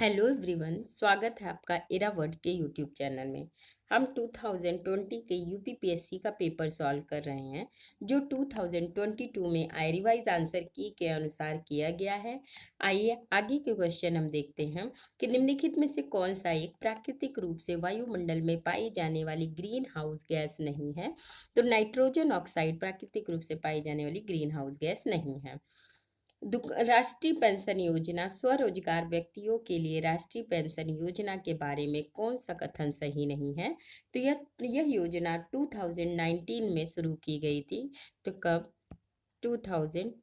Hello everyone, स्वागत है आपका एरा वर्ड के यूट्यूब चैनल में। हम 2020 के यूपीपीएससी का पेपर सॉल्व कर रहे हैं जो 2022 में आई रिवाइज आंसर की के अनुसार किया गया है। आइए आगे के क्वेश्चन हम देखते हैं कि निम्नलिखित में से कौन सा एक प्राकृतिक रूप से वायुमंडल में पाई जाने वाली ग्रीन हाउस गैस नहीं है। तो नाइट्रोजन ऑक्साइड प्राकृतिक रूप से पाई जाने वाली ग्रीन हाउस गैस नहीं है। राष्ट्रीय पेंशन योजना स्वरोजगार व्यक्तियों के लिए राष्ट्रीय पेंशन योजना के बारे में कौन सा कथन सही नहीं है। तो यह योजना 2019 में शुरू की गई थी। तो कब? 2000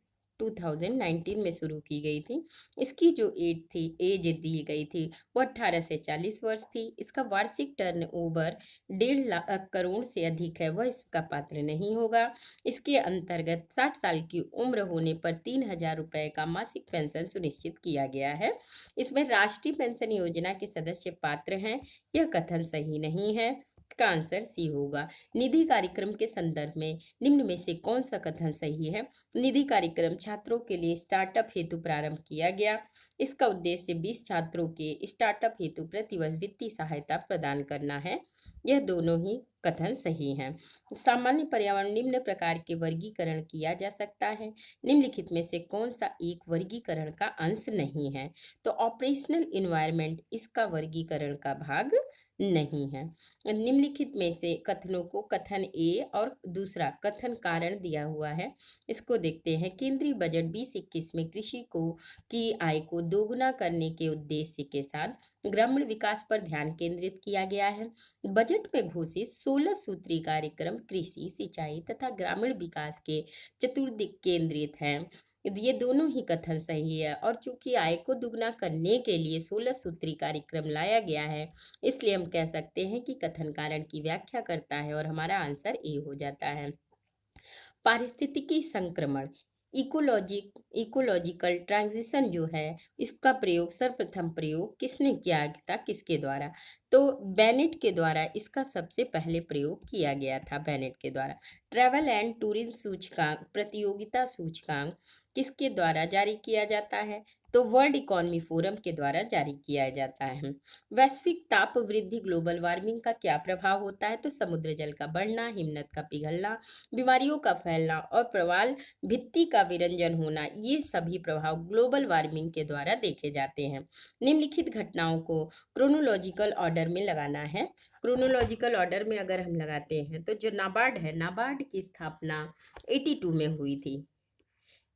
2019 में शुरू की गई थी। इसकी जो एज दी गई थी वो 18 से 40 वर्ष थी। इसका वार्षिक टर्नओवर 1.5 लाख करोड़ से अधिक है, वह इसका पात्र नहीं होगा। इसके अंतर्गत 60 साल की उम्र होने पर 3,000 रुपए का मासिक पेंशन सुनिश्चित किया गया है। इसमें राष्ट्रीय पेंशन योजना के सदस्य पात्र हैं, यह कथन सही नहीं है। इसका आंसर सी होगा। निधि कार्यक्रम के संदर्भ में निम्न में से कौन सा कथन सही है। निधि कार्यक्रम छात्रों के लिए स्टार्टअप हेतु प्रारंभ किया गया। इसका उद्देश्य 20 छात्रों के स्टार्टअप हेतु प्रतिवर्ष वित्तीय सहायता प्रदान करना है। यह दोनों ही कथन सही हैं। सामान्य पर्यावरण निम्न प्रकार के वर्गीकरण किया जा सकता है। निम्नलिखित में से कौन सा एक वर्गीकरण का अंश नहीं है। तो ऑपरेशनल इन्वायरमेंट इसका वर्गीकरण का भाग नहीं है। निम्नलिखित में से कथनों को कथन ए और दूसरा कथन कारण दिया हुआ है, इसको देखते हैं। केंद्रीय बजट 2021 में कृषि को की आय को दोगुना करने के उद्देश्य के साथ ग्रामीण विकास पर ध्यान केंद्रित किया गया है। बजट में घोषित 16 सूत्री कार्यक्रम कृषि, सिंचाई तथा ग्रामीण विकास के चतुर्दिक केंद्रित हैं। ये दोनों ही कथन सही है और चूंकि आय को दुगना करने के लिए 16 सूत्री कार्यक्रम लाया गया है, इसलिए हम कह सकते हैं कि कथन कारण की व्याख्या करता है और हमारा आंसर ए हो जाता है। पारिस्थितिकी संक्रमण इकोलॉजिकल ट्रांजिशन जो है, इसका प्रयोग सर्वप्रथम प्रयोग किसने किया था, किसके द्वारा? तो बेनेट के द्वारा इसका सबसे पहले प्रयोग किया गया था, बेनेट के द्वारा। ट्रैवल एंड टूरिज्म सूचकांक प्रतियोगिता सूचकांक किसके द्वारा जारी किया जाता है? तो वर्ल्ड इकोनॉमी फोरम के द्वारा जारी किया जाता है। वैश्विक ताप वृद्धि ग्लोबल वार्मिंग का क्या प्रभाव होता है? तो समुद्र जल का बढ़ना, हिमनद का पिघलना, बीमारियों का फैलना और प्रवाल भित्ति का विरंजन होना, ये सभी प्रभाव ग्लोबल वार्मिंग के द्वारा देखे जाते हैं। निम्नलिखित घटनाओं को क्रोनोलॉजिकल ऑर्डर में लगाना है। क्रोनोलॉजिकल ऑर्डर में अगर हम लगाते हैं तो जो नाबार्ड है, नाबार्ड की स्थापना 82 में हुई थी।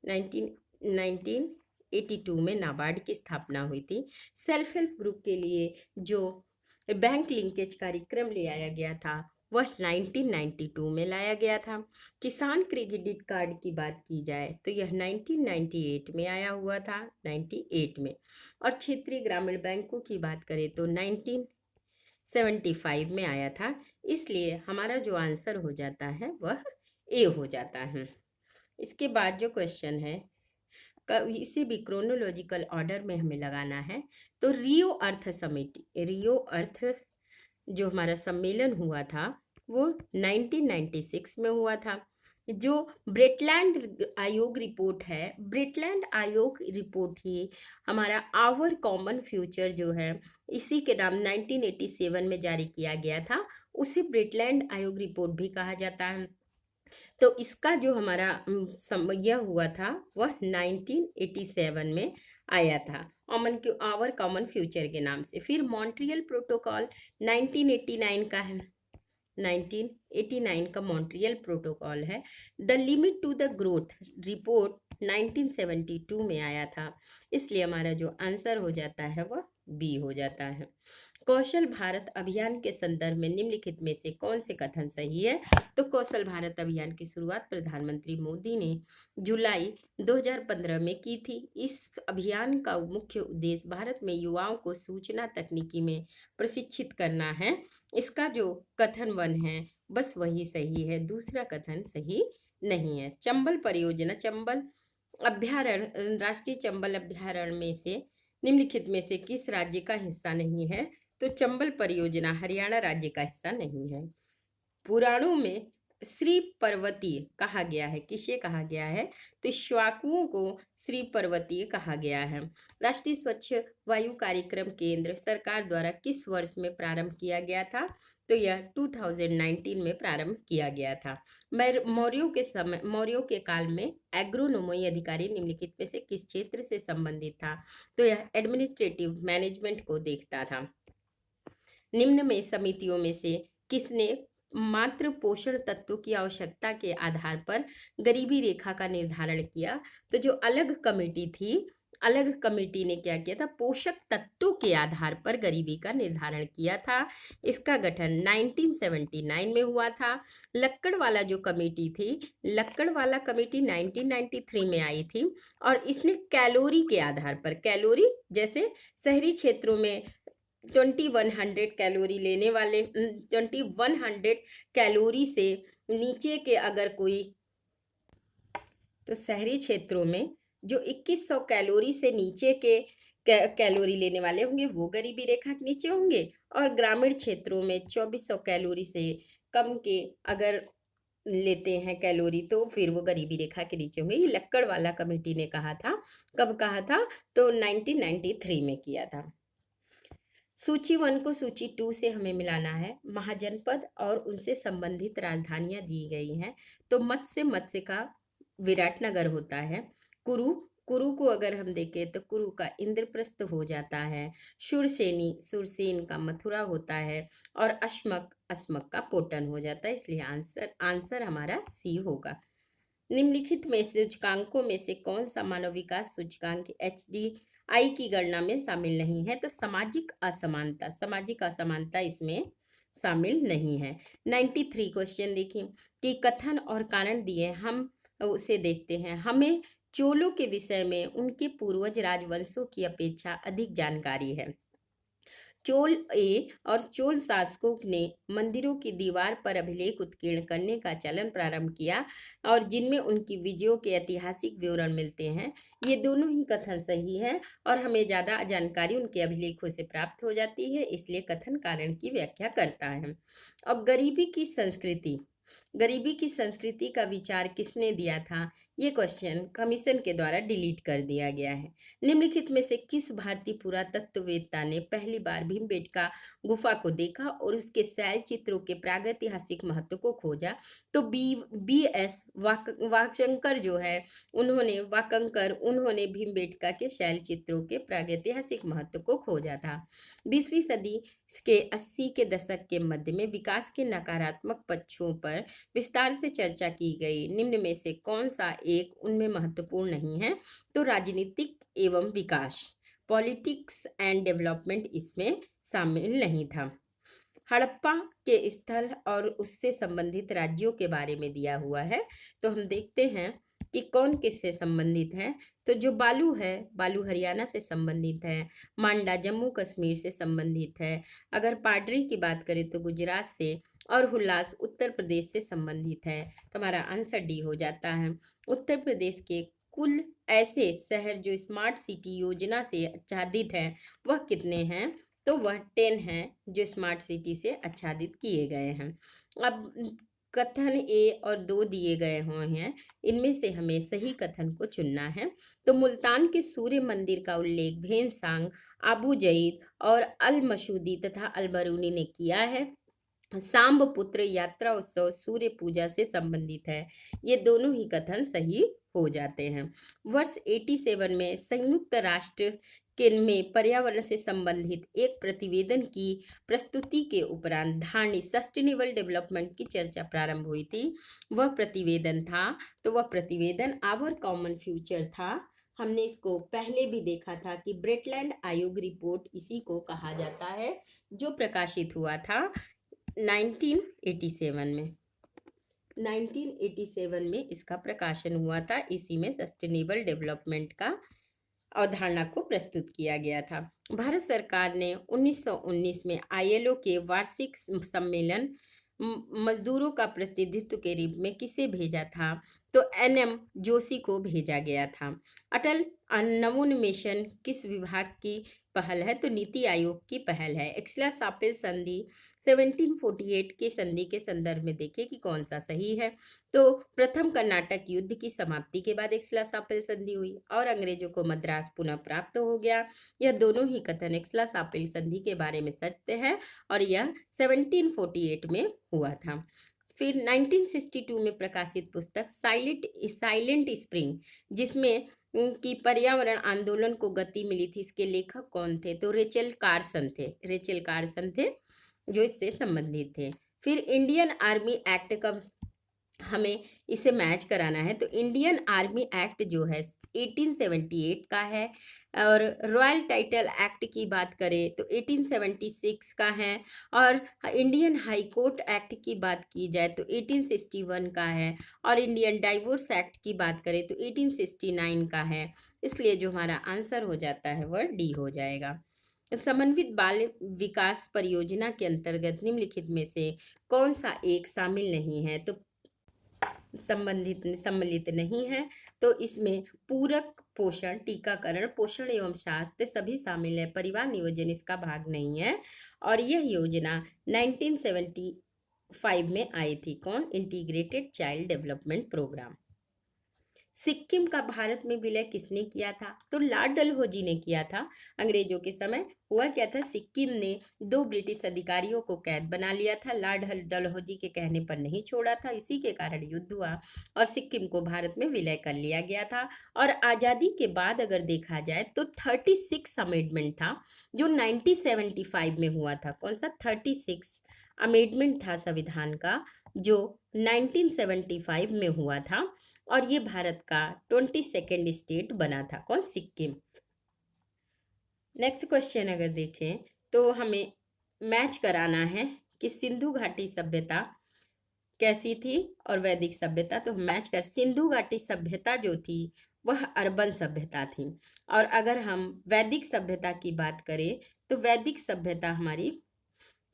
1982 में नाबार्ड की स्थापना हुई थी। सेल्फ हेल्प ग्रुप के लिए जो बैंक लिंकेज कार्यक्रम ले आया गया था वह 1992 में लाया गया था। किसान क्रेडिट कार्ड की बात की जाए तो यह 1998 में आया हुआ था, 98 में। और क्षेत्रीय ग्रामीण बैंकों की बात करें तो 1975 में आया था। इसलिए हमारा जो आंसर हो जाता है वह ए हो जाता है। इसके बाद जो क्वेश्चन है इसे भी क्रोनोलॉजिकल ऑर्डर में हमें लगाना है। तो रियो अर्थ समिट, रियो अर्थ जो हमारा सम्मेलन हुआ था वो 1996 में हुआ था। जो ब्रेटलैंड आयोग रिपोर्ट है, ब्रेटलैंड आयोग रिपोर्ट ही हमारा आवर कॉमन फ्यूचर जो है, इसी के नाम 1987 में जारी किया गया था, उसे ब्रेटलैंड आयोग रिपोर्ट भी कहा जाता है। तो इसका जो हमारा यह हुआ था वह 1987 में आया था, आवर कॉमन फ्यूचर के नाम से। फिर मॉन्ट्रियल प्रोटोकॉल 1989 का है, 1989 का मॉन्ट्रियल प्रोटोकॉल है। The limit to the growth report 1972 में आया था। इसलिए हमारा जो आंसर हो जाता है वह बी हो जाता है। कौशल भारत अभियान के संदर्भ में निम्नलिखित में से कौन से कथन सही है? तो कौशल भारत अभियान की शुरुआत प्रधानमंत्री मोदी ने जुलाई 2015 में की थी। इस अभियान का मुख्य उद्देश्य भारत में युवाओं को सूचना तकनीकी में प्रशिक्षित करना है। इसका जो कथन 1 है बस वही सही है, दूसरा कथन सही नहीं है। चंबल परियोजना, चंबल अभ्यारण्य, राष्ट्रीय चंबल अभ्यारण्य में से निम्नलिखित में से किस राज्य का हिस्सा नहीं है? तो चंबल परियोजना हरियाणा राज्य का हिस्सा नहीं है। पुराणों में श्री पर्वतीय कहा गया है? किसे कहा गया है? तो श्वाकुओं को श्री पर्वतीय कहा गया है। राष्ट्रीय स्वच्छ वायु कार्यक्रम केंद्र सरकार द्वारा किस वर्ष में प्रारंभ किया गया था? तो यह 2019 में प्रारंभ किया गया था। मौर्यों के काल में एग्रोनोमी अधिकारी निम्नलिखित में से किस क्षेत्र से संबंधित था? तो यह एडमिनिस्ट्रेटिव मैनेजमेंट को देखता था। निम्न में समितियों में से किसने मात्र पोषण तत्वों की आवश्यकता के आधार पर गरीबी रेखा का निर्धारण किया? तो जो अलग कमेटी ने क्या किया था? पोषक तत्वों के आधार पर गरीबी का निर्धारण किया था। इसका गठन 1979 में हुआ था। लक्कड़वाला जो कमेटी थी, लक्कड़वाला कमेटी 1993 में आई थी और इसने कैलोरी के आधार पर, कैलोरी जैसे शहरी क्षेत्रों में 2100 कैलोरी लेने वाले 2100 कैलोरी से नीचे के अगर कोई, तो शहरी क्षेत्रों में जो 2100 कैलोरी से नीचे के कैलोरी लेने वाले होंगे वो गरीबी रेखा के नीचे होंगे, और ग्रामीण क्षेत्रों में 2400 कैलोरी से कम के अगर लेते हैं कैलोरी तो फिर वो गरीबी रेखा के नीचे होंगे। ये लक्कड़वाला कमेटी ने कहा था। कब कहा था? तो 1993 में किया था। सूची 1 को सूची 2 से हमें मिलाना है। महाजनपद और उनसे संबंधित राजधानियां दी गई हैं। तो मत्स्य का विराटनगर होता है। कुरु को अगर हम देखें तो कुरु का इंद्रप्रस्थ हो जाता है। सुरसेन का मथुरा होता है, और अस्मक का पोटन हो जाता है। इसलिए आंसर हमारा सी होगा। निम्नलिखित में सूचकांकों में से कौन सा मानव विकास सूचकांक HDI की गणना में शामिल नहीं है? तो सामाजिक असमानता इसमें शामिल नहीं है। 93 क्वेश्चन देखिए कि कथन और कारण दिए, हम उसे देखते हैं। हमें चोलों के विषय में उनके पूर्वज राजवंशों की अपेक्षा अधिक जानकारी है। चोल और चोल शासकों ने मंदिरों की दीवार पर अभिलेख उत्कीर्ण करने का चलन प्रारंभ किया, और जिनमें उनकी विजयों के ऐतिहासिक विवरण मिलते हैं। ये दोनों ही कथन सही है, और हमें ज़्यादा जानकारी उनके अभिलेखों से प्राप्त हो जाती है, इसलिए कथन कारण की व्याख्या करता है। अब गरीबी की संस्कृति का विचार किसने दिया था? ये क्वेश्चन कमीशन के द्वारा डिलीट कर दिया गया है। निम्नलिखित में से किस भारतीय पुरातत्ववेत्ता ने पहली बार भीमबेटका गुफा को देखा और उसके शैल चित्रों के प्रागैतिहासिक महत्व को खोजा? तो BS वाकंकर जो है, उन्होंने भीमबेटका के शैल चित्रों के प्रागैतिहासिक महत्व को खोजा था। 20वीं सदी के 80 के दशक के मध्य में विकास के नकारात्मक पक्षों पर विस्तार से चर्चा की गई। निम्न में से कौन सा एक उनमें महत्वपूर्ण नहीं है? तो राजनीतिक एवं विकास, पॉलिटिक्स एंड डेवलपमेंट इसमें शामिल नहीं था। हड़प्पा के स्थल और उससे संबंधित राज्यों के बारे में दिया हुआ है। तो हम देखते हैं कि कौन किससे संबंधित है। तो जो बालू है, बालू हरियाणा से संबंधित है। मांडा जम्मू कश्मीर से संबंधित है। अगर पाडरी की बात करें तो गुजरात से, और हुल्लास उत्तर प्रदेश से संबंधित है। तो हमारा आंसर डी हो जाता है। उत्तर प्रदेश के कुल ऐसे शहर जो स्मार्ट सिटी योजना से आच्छादित हैं वह कितने हैं? तो वह 10 हैं जो स्मार्ट सिटी से आच्छादित किए गए हैं। अब कथन ए और 2 दिए गए हुए हैं, इनमें से हमें सही कथन को चुनना है। तो मुल्तान के सूर्य मंदिर का उल्लेख भेनसांग, आबू जईद और अल मसूदी तथा अल बरूनी ने किया है। सांबपुत्र यात्रा उत्सव सूर्य पूजा से संबंधित है। ये दोनों ही कथन सही हो जाते हैं। वर्ष 87 में संयुक्त राष्ट्र में पर्यावरण से संबंधित एक प्रतिवेदन की प्रस्तुति के उपरांत धारणी सस्टेनेबल डेवलपमेंट की चर्चा प्रारंभ हुई थी। वह प्रतिवेदन आवर कॉमन फ्यूचर था। हमने इसको पहले भी देखा था कि ब्रेटलैंड आयोग रिपोर्ट इसी को कहा जाता है, जो प्रकाशित हुआ था 1987 में इसका प्रकाशन हुआ था। इसी में सस्टेनेबल डेवलपमेंट का अवधारणा को प्रस्तुत किया गया था। भारत सरकार ने 1919 में ILO के वार्षिक सम्मेलन मजदूरों का प्रतिनिधित्व के रूप में किसे भेजा था? तो NM जोशी को भेजा गया था। अटल नवोन्मेषण किस विभाग की पहल है? तो नीति आयोग की पहल है। एक्सला-शापिल संधि 1748 की संधि के संदर्भ में देखिए कि कौन सा सही है। तो प्रथम कर्नाटक युद्ध की समाप्ति के बाद एक्सला-शापिल संधि हुई और अंग्रेजों को मद्रास पुनः प्राप्त हो गया। यह दोनों ही कथन एक्सला-शापिल संधि के बारे में सत्य है और यह 1748 में हुआ था। फिर 1962 में प्रकाशित पुस्तक साइलेंट स्प्रिंग, जिसमें कि पर्यावरण आंदोलन को गति मिली थी, इसके लेखक कौन थे? तो रेचल कार्सन थे जो इससे संबंधित थे। फिर इंडियन आर्मी एक्ट का हमें इसे मैच कराना है। तो इंडियन आर्मी एक्ट जो है 1878 का है और रॉयल टाइटल एक्ट की बात करें तो 1876 का है और इंडियन हाई कोर्ट एक्ट की बात की जाए तो 1861 का है और इंडियन डाइवोर्स एक्ट की बात करें तो 1869 का है। इसलिए जो हमारा आंसर हो जाता है वह डी हो जाएगा। समन्वित बाल विकास परियोजना के अंतर्गत निम्नलिखित में से कौन सा एक शामिल नहीं है? तो सम्मिलित नहीं है। तो इसमें पूरक पोषण, टीकाकरण, पोषण एवं स्वास्थ्य सभी शामिल है। परिवार नियोजन इसका भाग नहीं है और यह योजना 1975 में आई थी। कौन? Integrated child development programme. Sikkim का भारत में विलय किसने किया था? तो लॉर्ड डलहौजी ने किया था। अंग्रेजों के समय हुआ क्या था, सिक्किम ने 2 ब्रिटिश अधिकारियों को कैद बना लिया था। लॉर्ड डलहौजी के कहने पर नहीं छोड़ा था, इसी के कारण युद्ध हुआ और सिक्किम को भारत में विलय कर लिया गया था। और आज़ादी के बाद अगर देखा जाए तो 36 अमेंडमेंट था जो 1975 में हुआ था। कौन सा? 36 अमेंडमेंट था संविधान का जो 1975 में हुआ था और ये भारत का 22nd स्टेट बना था। कौन? सिक्किम। नेक्स्ट क्वेश्चन अगर देखें तो हमें मैच कराना है कि सिंधु घाटी सभ्यता कैसी थी और वैदिक सभ्यता। तो मैच कर, सिंधु घाटी सभ्यता जो थी वह अर्बन सभ्यता थी और अगर हम वैदिक सभ्यता की बात करें तो वैदिक सभ्यता हमारी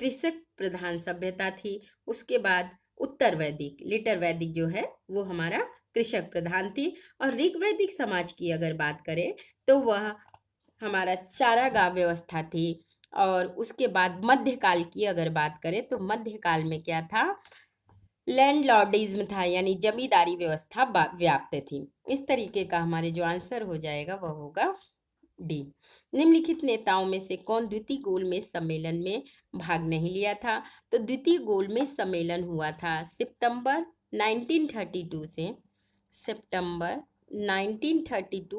कृषक प्रधान सभ्यता थी। उसके बाद उत्तर वैदिक, लिटर वैदिक जो है वो हमारा कृषक प्रधान थी और ऋग्वैदिक समाज की अगर बात करें तो वह हमारा चारागाह व्यवस्था थी। और उसके बाद मध्यकाल की अगर बात करें तो मध्यकाल में क्या था? लैंडलॉर्डिज्म था, यानी जमींदारी व्यवस्था व्याप्त थी। इस तरीके का हमारे जो आंसर हो जाएगा वह होगा डी। निम्नलिखित नेताओं में से कौन द्वितीय गोलमेज सम्मेलन में भाग नहीं लिया था? तो द्वितीय गोलमेज सम्मेलन हुआ था सितंबर 1932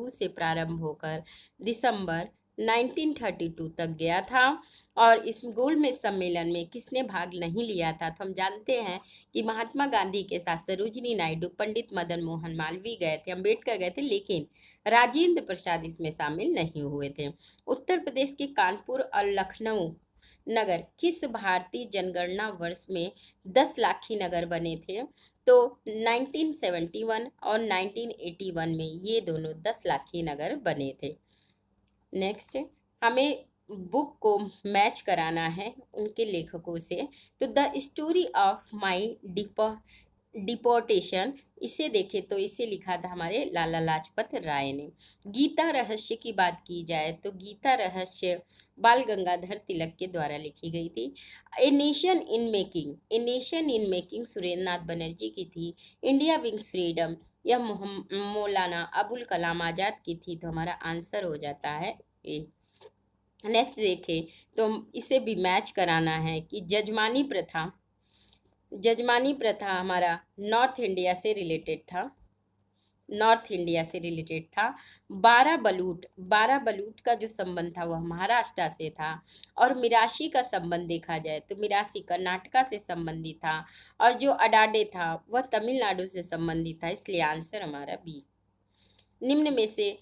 से प्रारंभ होकर दिसंबर 1932 तक गया था। और इस गोलमेज सम्मेलन में किसने भाग नहीं लिया था? तो हम जानते हैं कि महात्मा गांधी के साथ सरोजिनी नायडू, पंडित मदन मोहन मालवीय गए थे, अम्बेडकर गए थे, लेकिन राजेंद्र प्रसाद इसमें शामिल नहीं हुए थे। उत्तर प्रदेश के कानपुर और लखनऊ नगर किस भारतीय जनगणना वर्ष में 10 लाखी नगर बने थे? तो 1971 और 1981 में ये दोनों 10 लाखी नगर बने थे। नेक्स्ट हमें बुक को मैच कराना है उनके लेखकों से। तो the story of my deportation, इसे देखें तो इसे लिखा था हमारे लाला लाजपत राय ने। गीता रहस्य की बात की जाए तो गीता रहस्य बाल गंगाधर तिलक के द्वारा लिखी गई थी। A nation in making Surendra Nath Banerjee की थी। इंडिया विंग्स फ्रीडम यह मौलाना अबुल कलाम आजाद की थी। तो हमारा आंसर हो जाता है ए। नेक्स्ट देखें तो इसे भी मैच कराना है कि जजमानी प्रथा हमारा नॉर्थ इंडिया से रिलेटेड था। 12 बलूट का जो संबंध था वह महाराष्ट्र से था और मिरासी का संबंध देखा जाए तो मिरासी कर्नाटका से संबंधित था और जो अडाडे था वह तमिलनाडु से संबंधित था। इसलिए आंसर हमारा बी। निम्न में से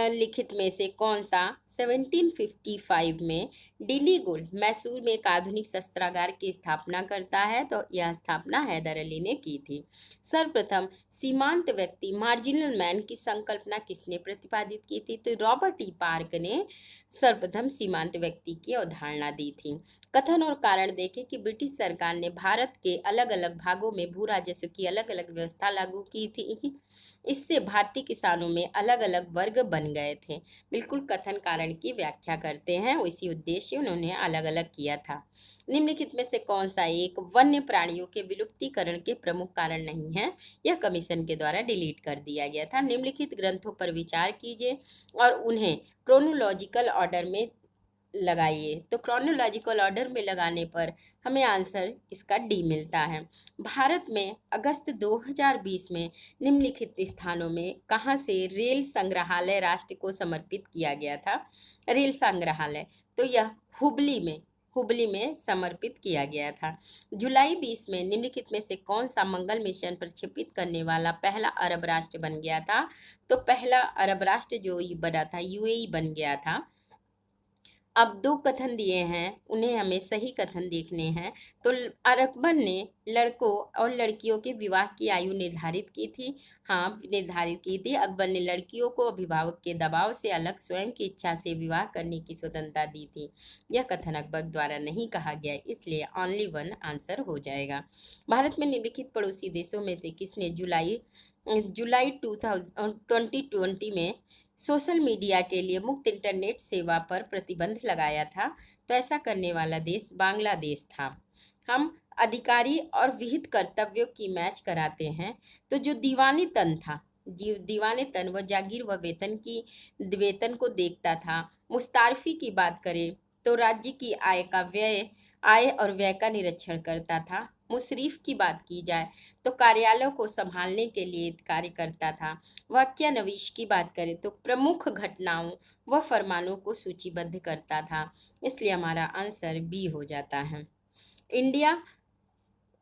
लिखित में से कौन सा 1755 में दिल्ली गोल्ड मैसूर में एक आधुनिक शस्त्रागार की स्थापना करता है? तो यह स्थापना हैदर अली ने की थी। सर्वप्रथम सीमांत व्यक्ति मार्जिनल मैन की संकल्पना किसने प्रतिपादित की थी? तो रॉबर्ट ई पार्क ने सर्वप्रथम सीमांत व्यक्ति की अवधारणा दी थी। कथन और कारण देखें कि ब्रिटिश सरकार ने भारत के अलग अलग भागों में भू राजस्व की अलग अलग व्यवस्था लागू की थी। इससे भारतीय किसानों में अलग अलग वर्ग बन गए थे। बिल्कुल कथन कारण की व्याख्या करते हैं, इसी उद्देश्य उन्होंने अलग अलग किया था। निम्नलिखित में से कौन सा एक वन्य प्राणियों के विलुप्तीकरण के प्रमुख कारण नहीं है? यह कमीशन के द्वारा डिलीट कर दिया गया था। निम्नलिखित ग्रंथों पर विचार कीजिए और उन्हें क्रोनोलॉजिकल ऑर्डर में लगाइए। तो क्रोनोलॉजिकल ऑर्डर में लगाने पर हमें आंसर इसका डी मिलता है। भारत में अगस्त 2020 में निम्नलिखित स्थानों में कहाँ से रेल संग्रहालय राष्ट्र को समर्पित किया गया था? रेल संग्रहालय तो यह हुबली में समर्पित किया गया था। जुलाई 20 में निम्नलिखित में से कौन सा मंगल मिशन प्रक्षेपित करने वाला पहला अरब राष्ट्र बन गया था? तो पहला अरब राष्ट्र जो बना था यूएई बन गया था। अब दो कथन दिए हैं, उन्हें हमें सही कथन देखने हैं। तो अकबर ने लड़कों और लड़कियों के विवाह की आयु निर्धारित की थी। हाँ, निर्धारित की थी। अकबर ने लड़कियों को अभिभावक के दबाव से अलग स्वयं की इच्छा से विवाह करने की स्वतंत्रता दी थी। यह कथन अकबर द्वारा नहीं कहा गया, इसलिए ओनली वन आंसर हो जाएगा। भारत में निम्नलिखित पड़ोसी देशों में से किसने जुलाई 2020 में सोशल मीडिया के लिए मुफ्त इंटरनेट सेवा पर प्रतिबंध लगाया था? तो ऐसा करने वाला देश बांग्लादेश था। हम अधिकारी और विहित कर्तव्यों की मैच कराते हैं। तो जो दीवानी तन था, दीवाने तन व जागीर व वेतन को देखता था। मुस्तारफी की बात करें तो राज्य की आय और व्यय का निरीक्षण करता था। मुशरीफ की बात की जाए तो कार्यालयों को संभालने के लिए कार्य करता था। वाक्यान्वयन की बात करें तो प्रमुख घटनाओं व फरमानों को सूचीबद्ध करता था। इसलिए हमारा आंसर बी हो जाता है। इंडिया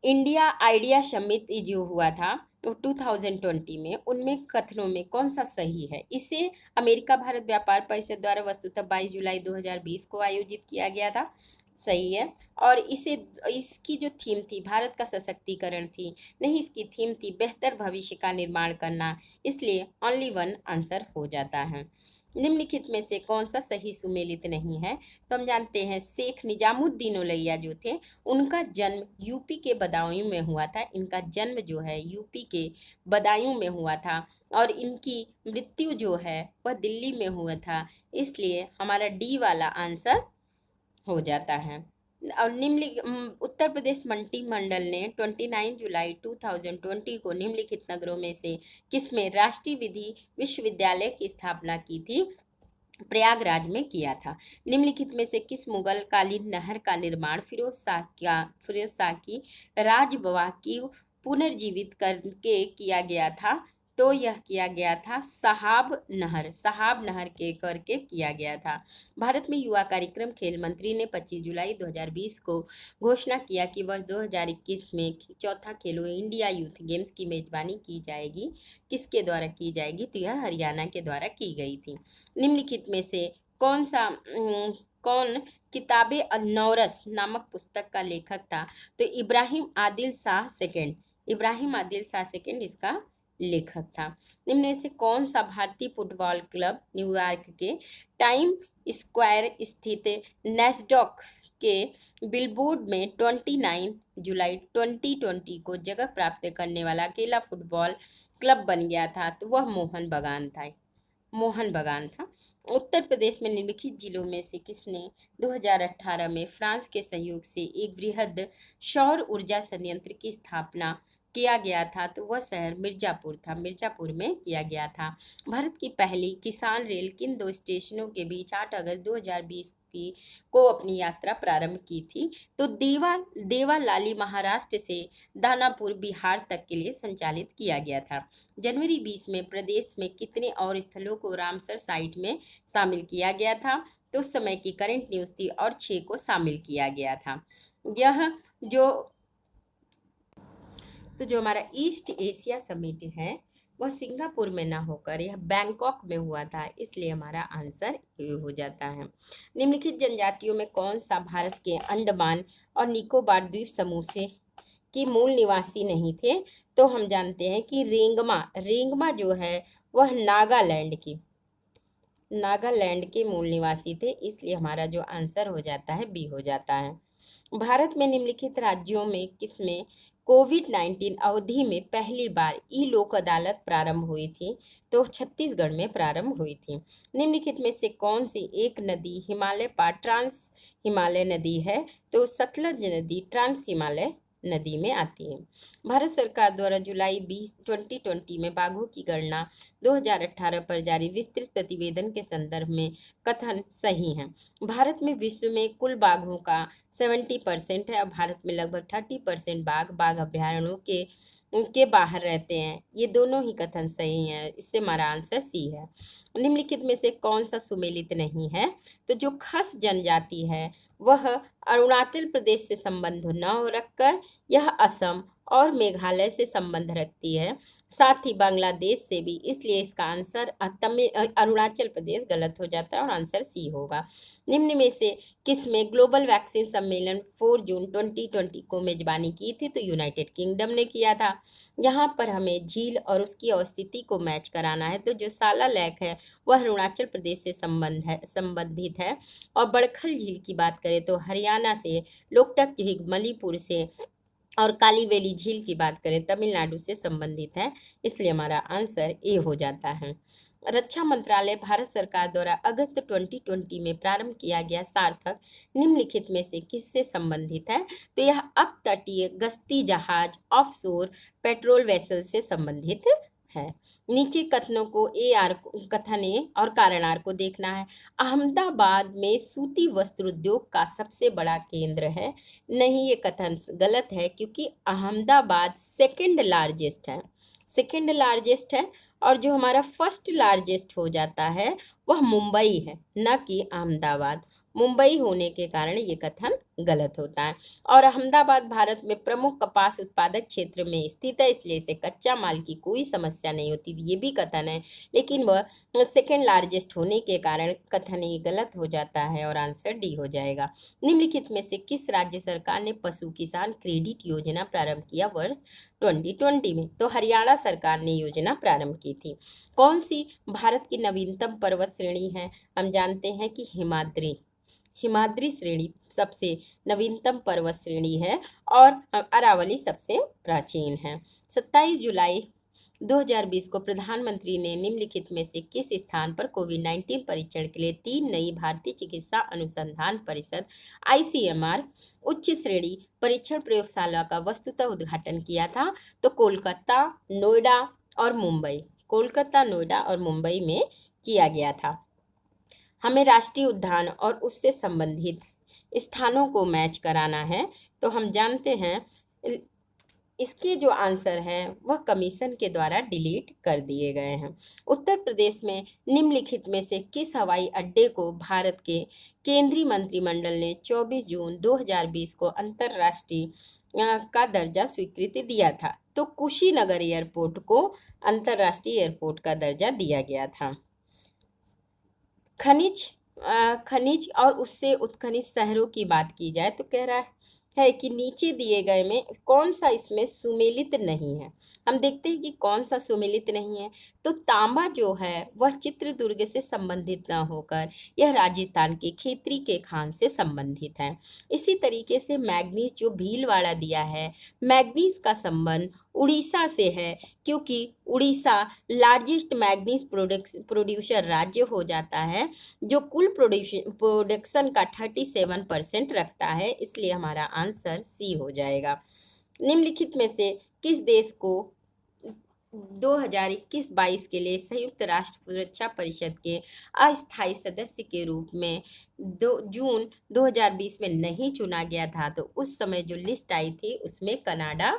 इंडिया आइडिया समिट जो हुआ था तो 2020 में, उनमें कथनों में कौन सा सही है? इसे अमेरिका भारत व्यापार परिषद द्वारा वस्तुतः 22 जुलाई 2020 को आयोजित किया गया था। सही है। और इसकी जो थीम थी भारत का सशक्तिकरण थी, नहीं, इसकी थीम थी बेहतर भविष्य का निर्माण करना। इसलिए ओनली वन आंसर हो जाता है। निम्नलिखित में से कौन सा सही सुमेलित नहीं है? तो हम जानते हैं शेख निजामुद्दीन औलैया जो थे, उनका जन्म यूपी के बदायूं में हुआ था। इनका जन्म जो है यूपी के बदायूं में हुआ था और इनकी मृत्यु जो है वह दिल्ली में हुआ था। इसलिए हमारा डी वाला आंसर हो जाता है। और उत्तर प्रदेश मंत्रिमंडल ने 29 जुलाई 2020 को निम्नलिखित नगरों में से किसमें राष्ट्रीय विधि विश्वविद्यालय की स्थापना की थी? प्रयागराज में किया था। निम्नलिखित में से किस मुगल कालीन नहर का निर्माण फिरोज शाह की राजबवाह की पुनर्जीवित करके किया गया था? तो यह किया गया था साहाब नहर के करके किया गया था। भारत में युवा कार्यक्रम खेल मंत्री ने 25 जुलाई 2020 को घोषणा किया कि वर्ष 2021 में चौथा खेलो इंडिया यूथ गेम्स की मेजबानी की जाएगी। किसके द्वारा की जाएगी? तो यह हरियाणा के द्वारा की गई थी। निम्नलिखित में से कौन किताबे अन्नौरस नामक पुस्तक का लेखक था? तो इब्राहिम आदिल शाह सेकंड इसका लेखक था। निम्न में से कौन सा भारतीय फुटबॉल क्लब न्यूयॉर्क के टाइम स्क्वायर स्थित नेस्डॉक के बिलबोर्ड में 29 जुलाई 2020 को जगह प्राप्त करने वाला अकेला फुटबॉल क्लब बन गया था? तो वह मोहन बगान था। उत्तर प्रदेश में निम्नलिखित जिलों में से किसने 2018 में फ्रांस के सहयोग से एक बृहद सौर ऊर्जा संयंत्र की स्थापना किया गया था? तो वह शहर मिर्जापुर था, मिर्जापुर में किया गया था। भारत की पहली किसान रेल किन दो स्टेशनों के बीच 8 अगस्त 2020 को अपनी यात्रा प्रारंभ की थी? तो देवालाली महाराष्ट्र से दानापुर बिहार तक के लिए संचालित किया गया था। जनवरी 20 में प्रदेश में कितने और स्थलों को रामसर साइट में शामिल किया गया था? तो उस समय की करंट न्यूज थी और 6 को शामिल किया गया था। यह जो हमारा ईस्ट एशिया समिट है वह सिंगापुर में ना होकर यह बैंकॉक में हुआ था। इसलिए हमारा आंसर ए हो जाता है। निम्नलिखित जनजातियों में कौन सा भारत के अंडमान और निकोबार द्वीप समूह से की मूल निवासी नहीं थे? तो हम जानते हैं कि रेंगमा जो है वह नागालैंड की नागालैंड के मूल निवासी थे, इसलिए हमारा जो आंसर हो जाता है बी हो जाता है। भारत में निम्नलिखित राज्यों में किसमें कोविड-19 अवधि में पहली बार ई लोक अदालत प्रारंभ हुई थी? तो छत्तीसगढ़ में प्रारंभ हुई थी। निम्नलिखित में से कौन सी एक नदी हिमालय पार ट्रांस हिमालय नदी है? तो सतलज नदी ट्रांस हिमालय नदी में आती है। भारत सरकार द्वारा जुलाई 2020 में बाघों की गणना 2018 पर जारी विस्तृत प्रतिवेदन के संदर्भ में कथन सही है। भारत में विश्व में कुल बाघों का 70% है और भारत में लगभग 30% बाघ अभयारण्यों के बाहर रहते हैं। ये दोनों ही कथन सही हैं, इससे हमारा आंसर सी है। निम्नलिखित में से कौन सा सुमेलित नहीं है? तो जो खस जनजाति है वह अरुणाचल प्रदेश से संबंध न रखकर यह असम और मेघालय से संबंध रखती है, साथ ही बांग्लादेश से भी, इसलिए इसका आंसर अरुणाचल प्रदेश गलत हो जाता है और आंसर सी होगा। निम्न में से किसमें ग्लोबल वैक्सीन सम्मेलन 4 जून 2020 को मेजबानी की थी? तो यूनाइटेड किंगडम ने किया था। यहाँ पर हमें झील और उसकी अवस्थिति को मैच कराना है, तो जो साला लेक है वह अरुणाचल प्रदेश से संबंधित है और बड़खल झील की बात करें तो हरियाणा से, लोकटक झील मणिपुर से और कालीवेली झील की बात करें तमिलनाडु से संबंधित है, इसलिए हमारा आंसर ए हो जाता है। रक्षा मंत्रालय भारत सरकार द्वारा अगस्त 2020 में प्रारंभ किया गया सार्थक निम्नलिखित में से किससे संबंधित है? तो यह अपतटीय गश्ती जहाज ऑफशोर पेट्रोल वेसल से संबंधित है। नीचे कथनों को कथन ए और कारण आर को देखना है। अहमदाबाद में सूती वस्त्र उद्योग का सबसे बड़ा केंद्र है। नहीं, ये कथन गलत है क्योंकि अहमदाबाद सेकंड लार्जेस्ट है और जो हमारा फर्स्ट लार्जेस्ट हो जाता है वह मुंबई है, न कि अहमदाबाद। मुंबई होने के कारण ये कथन गलत होता है। और अहमदाबाद भारत में प्रमुख कपास उत्पादक क्षेत्र में स्थित है, इसलिए इसे कच्चा माल की कोई समस्या नहीं होती, ये भी कथन है, लेकिन वह सेकेंड लार्जेस्ट होने के कारण कथन ये गलत हो जाता है और आंसर डी हो जाएगा। निम्नलिखित में से किस राज्य सरकार ने पशु किसान क्रेडिट योजना प्रारंभ किया वर्ष 2020 में? तो हरियाणा सरकार ने योजना प्रारंभ की थी। कौन सी भारत की नवीनतम पर्वत श्रेणी है? हम जानते हैं कि हिमाद्री श्रेणी सबसे नवीनतम पर्वत श्रेणी है और अरावली सबसे प्राचीन है। 27 जुलाई 2020 को प्रधानमंत्री ने निम्नलिखित में से किस स्थान पर कोविड-19 परीक्षण के लिए 3 नई भारतीय चिकित्सा अनुसंधान परिषद ICMR उच्च श्रेणी परीक्षण प्रयोगशाला का वस्तुतः उद्घाटन किया था? तो कोलकाता, नोएडा और मुंबई में किया गया था। हमें राष्ट्रीय उद्यान और उससे संबंधित स्थानों को मैच कराना है, तो हम जानते हैं इसके जो आंसर हैं वह कमीशन के द्वारा डिलीट कर दिए गए हैं। उत्तर प्रदेश में निम्नलिखित में से किस हवाई अड्डे को भारत के केंद्रीय मंत्रिमंडल ने 24 जून 2020 को अंतर्राष्ट्रीय का दर्जा स्वीकृति दिया था? तो कुशीनगर एयरपोर्ट को अंतर्राष्ट्रीय एयरपोर्ट का दर्जा दिया गया था। खनिज और उससे उत्खनिज शहरों की बात की जाए तो कह रहा है कि नीचे दिए गए में कौन सा इसमें सुमेलित नहीं है। हम देखते हैं कि कौन सा सुमेलित नहीं है। तो तांबा जो है वह चित्रदुर्ग से संबंधित न होकर यह राजस्थान के खेतरी के खान से संबंधित है। इसी तरीके से मैग्नीज जो भीलवाड़ा दिया है, मैग्नीज का संबंध उड़ीसा से है क्योंकि उड़ीसा लार्जेस्ट मैग्नीज प्रोड्यूसर राज्य हो जाता है जो कुल प्रोडक्शन का 37% रखता है, इसलिए हमारा आंसर सी हो जाएगा। निम्नलिखित में से किस देश को 2021-22 के लिए संयुक्त राष्ट्र सुरक्षा परिषद के अस्थायी सदस्य के रूप में जून 2020 में नहीं चुना गया था? तो उस समय जो लिस्ट आई थी उसमें कनाडा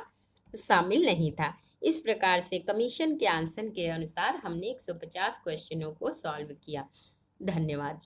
शामिल नहीं था। इस प्रकार से कमीशन के आंसर के अनुसार हमने 150 क्वेश्चनों को सॉल्व किया। धन्यवाद।